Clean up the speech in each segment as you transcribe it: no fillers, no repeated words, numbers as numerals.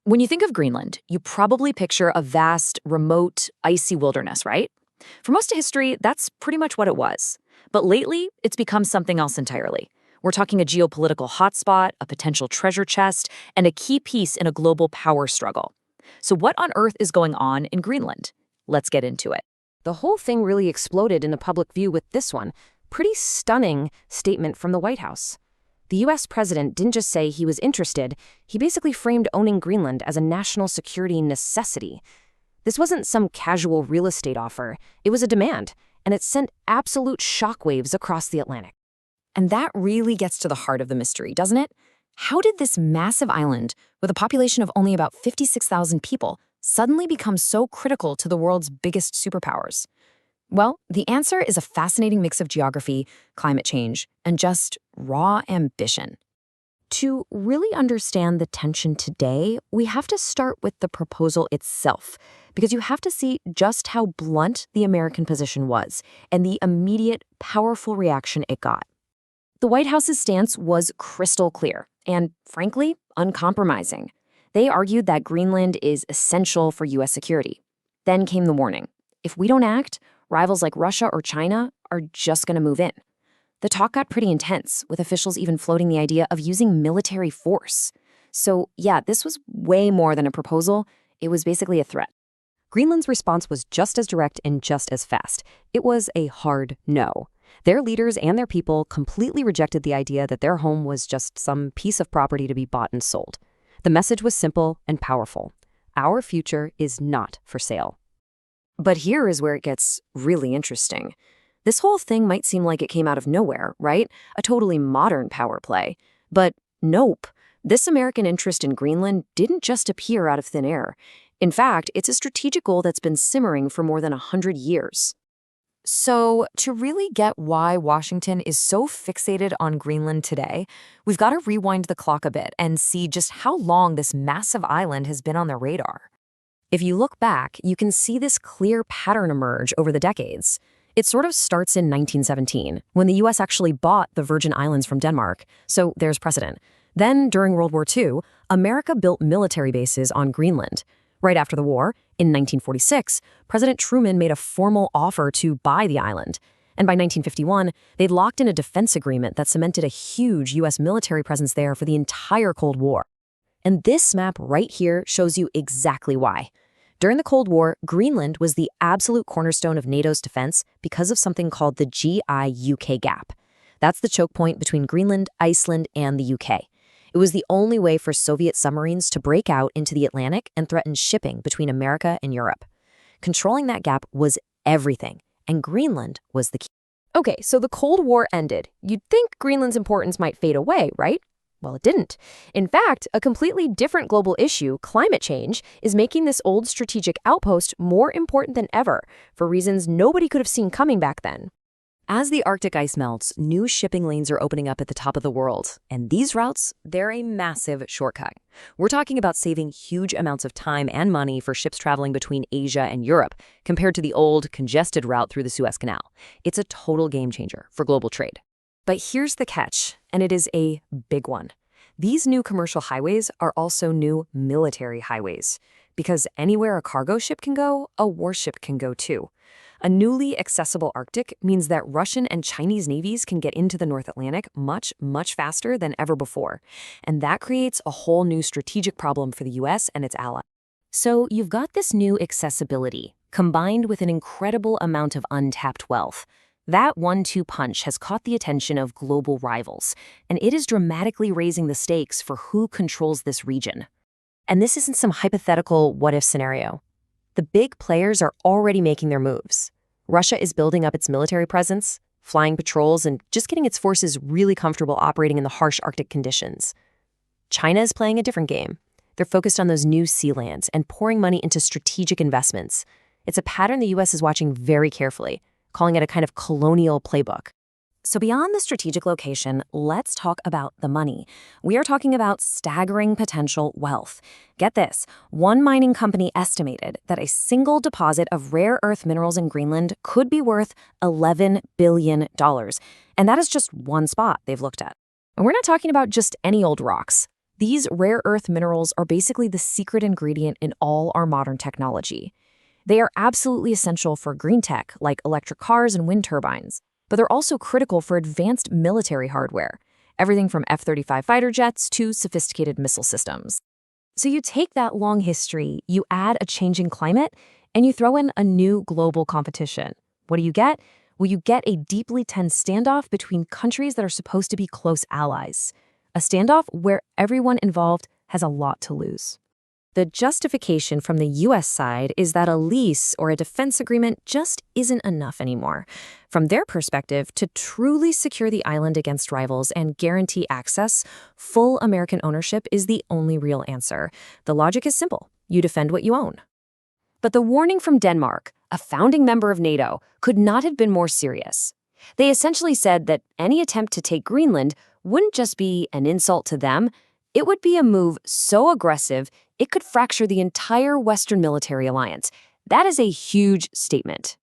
When you think of Greenland, you probably picture a vast, remote, icy wilderness, right? For most of history, that's pretty much what it was. But lately, it's become something else entirely. We're talking a geopolitical hotspot, a potential treasure chest, and a key piece in a global power struggle. So what on earth is going on in Greenland? Let's get into it. The whole thing really exploded in the public view with this one. Pretty stunning statement from the White House. The US president didn't just say he was interested, he basically framed owning Greenland as a national security necessity. This wasn't some casual real estate offer, it was a demand, and it sent absolute shockwaves across the Atlantic. And that really gets to the heart of the mystery, doesn't it? How did this massive island, with a population of only about 56,000 people, suddenly become so critical to the world's biggest superpowers? Well, the answer is a fascinating mix of geography, climate change, and just raw ambition. To really understand the tension today, we have to start with the proposal itself, because you have to see just how blunt the American position was and the immediate, powerful reaction it got. The White House's stance was crystal clear and, frankly, uncompromising. They argued that Greenland is essential for U.S. security. Then came the warning. If we don't act, rivals like Russia or China are just going to move in. The talk got pretty intense, with officials even floating the idea of using military force. So, yeah, this was way more than a proposal. It was basically a threat. Greenland's response was just as direct and just as fast. It was a hard no. Their leaders and their people completely rejected the idea that their home was just some piece of property to be bought and sold. The message was simple and powerful. Our future is not for sale. But here is where it gets really interesting. This whole thing might seem like it came out of nowhere, right? A totally modern power play. But nope, this American interest in Greenland didn't just appear out of thin air. In fact, it's a strategic goal that's been simmering for more than 100 years. So, to really get why Washington is so fixated on Greenland today, we've got to rewind the clock a bit and see just how long this massive island has been on their radar. If you look back, you can see this clear pattern emerge over the decades. It sort of starts in 1917, when the U.S. actually bought the Virgin Islands from Denmark, so there's precedent. Then, during World War II, America built military bases on Greenland. Right after the war, in 1946, President Truman made a formal offer to buy the island. And by 1951, they'd locked in a defense agreement that cemented a huge U.S. military presence there for the entire Cold War. And this map right here shows you exactly why. During the Cold War, Greenland was the absolute cornerstone of NATO's defense because of something called the GIUK Gap. That's the choke point between Greenland, Iceland, and the UK. It was the only way for Soviet submarines to break out into the Atlantic and threaten shipping between America and Europe. Controlling that gap was everything, and Greenland was the key. Okay, so the Cold War ended. You'd think Greenland's importance might fade away, right? Well, it didn't. In fact, a completely different global issue, climate change, is making this old strategic outpost more important than ever, for reasons nobody could have seen coming back then. As the Arctic ice melts, new shipping lanes are opening up at the top of the world, and these routes, they're a massive shortcut. We're talking about saving huge amounts of time and money for ships traveling between Asia and Europe, compared to the old, congested route through the Suez Canal. It's a total game changer for global trade. But here's the catch, and it is a big one. These new commercial highways are also new military highways, because anywhere a cargo ship can go, a warship can go too. A newly accessible Arctic means that Russian and Chinese navies can get into the North Atlantic much, much faster than ever before. And that creates a whole new strategic problem for the US and its allies. So you've got this new accessibility, combined with an incredible amount of untapped wealth. That 1-2 punch has caught the attention of global rivals, and it is dramatically raising the stakes for who controls this region. And this isn't some hypothetical what-if scenario. The big players are already making their moves. Russia is building up its military presence, flying patrols, and just getting its forces really comfortable operating in the harsh Arctic conditions. China is playing a different game. They're focused on those new sea lands and pouring money into strategic investments. It's a pattern the U.S. is watching very carefully, calling it a kind of colonial playbook. So beyond the strategic location, let's talk about the money. We are talking about staggering potential wealth. Get this, one mining company estimated that a single deposit of rare earth minerals in Greenland could be worth $11 billion. And that is just one spot they've looked at. And we're not talking about just any old rocks. These rare earth minerals are basically the secret ingredient in all our modern technology. They are absolutely essential for green tech, like electric cars and wind turbines, but they're also critical for advanced military hardware, everything from F-35 fighter jets to sophisticated missile systems. So you take that long history, you add a changing climate, and you throw in a new global competition. What do you get? Well, you get a deeply tense standoff between countries that are supposed to be close allies. A standoff where everyone involved has a lot to lose. The justification from the U.S. side is that a lease or a defense agreement just isn't enough anymore. From their perspective, to truly secure the island against rivals and guarantee access, full American ownership is the only real answer. The logic is simple. You defend what you own. But the warning from Denmark, a founding member of NATO, could not have been more serious. They essentially said that any attempt to take Greenland wouldn't just be an insult to them, it would be a move so aggressive it could fracture the entire Western military alliance. That is a huge statement.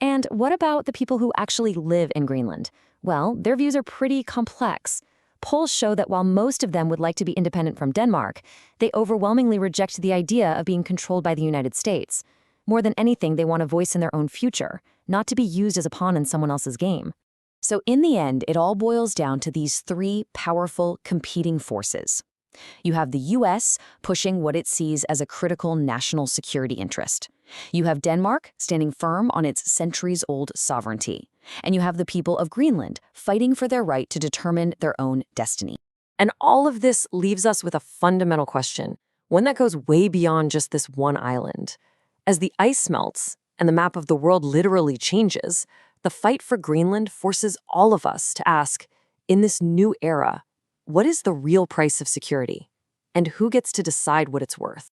And what about the people who actually live in Greenland? Well, their views are pretty complex. Polls show that while most of them would like to be independent from Denmark, they overwhelmingly reject the idea of being controlled by the United States. More than anything, they want a voice in their own future, not to be used as a pawn in someone else's game. So in the end, it all boils down to these three powerful competing forces. You have the U.S. pushing what it sees as a critical national security interest. You have Denmark standing firm on its centuries-old sovereignty. And you have the people of Greenland fighting for their right to determine their own destiny. And all of this leaves us with a fundamental question, one that goes way beyond just this one island. As the ice melts and the map of the world literally changes, the fight for Greenland forces all of us to ask, in this new era, what is the real price of security? And who gets to decide what it's worth?